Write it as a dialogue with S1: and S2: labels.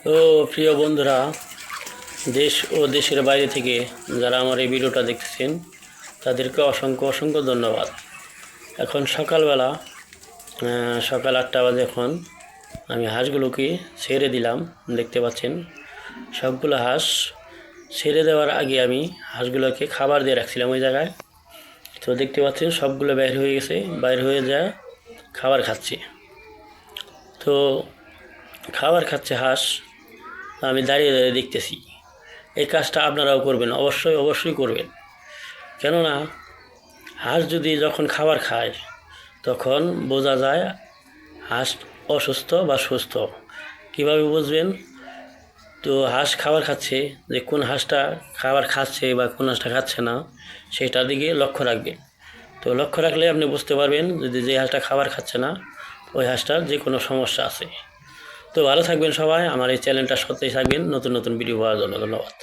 S1: তো প্রিয় বন্ধুরা, দেশ ও দেশের বাইরে থেকে যারা আমার এই ভিডিওটা দেখতেছেন তাদেরকে অসংখ্য অসংখ্য ধন্যবাদ। এখন সকালবেলা সকাল 8টা বাজে। এখন আমি হাঁসগুলোকে ছেড়ে দিলাম। দেখতে পাচ্ছেন সবগুলো হাঁস ছেড়ে দেওয়ার আগে আমি হাঁসগুলোকে খাবার দিয়ে রাখছিলাম ওই জায়গায়। তো দেখতে পাচ্ছেন সবগুলো বাইর হয়ে গেছে, বাইর হয়ে যায় খাবার খাচ্ছে। তো খাবার খাচ্ছে হাঁস, আমি দাঁড়িয়ে দাঁড়িয়ে দেখতেছি। এই কাজটা আপনারাও করবেন, অবশ্যই অবশ্যই করবেন। কেননা হাঁস যদি যখন খাবার খায় তখন বোঝা যায় হাঁস অসুস্থ বা সুস্থ। কিভাবে বুঝবেন? তো হাঁস খাবার খাচ্ছে, যে কোন হাঁসটা খাবার খাচ্ছে বা কোন হাঁসটা খাচ্ছে না সেটার দিকে লক্ষ্য রাখবেন। তো লক্ষ্য রাখলে আপনি বুঝতে পারবেন যদি যে হাঁসটা খাবার খাচ্ছে না ওই হাঁসটার যে কোনো সমস্যা আছে। তো ভালো থাকবেন সবাই, আমার এই চ্যানেলটা সাথেই থাকবেন নতুন নতুন ভিডিও পাওয়ার জন্য। ধন্যবাদ।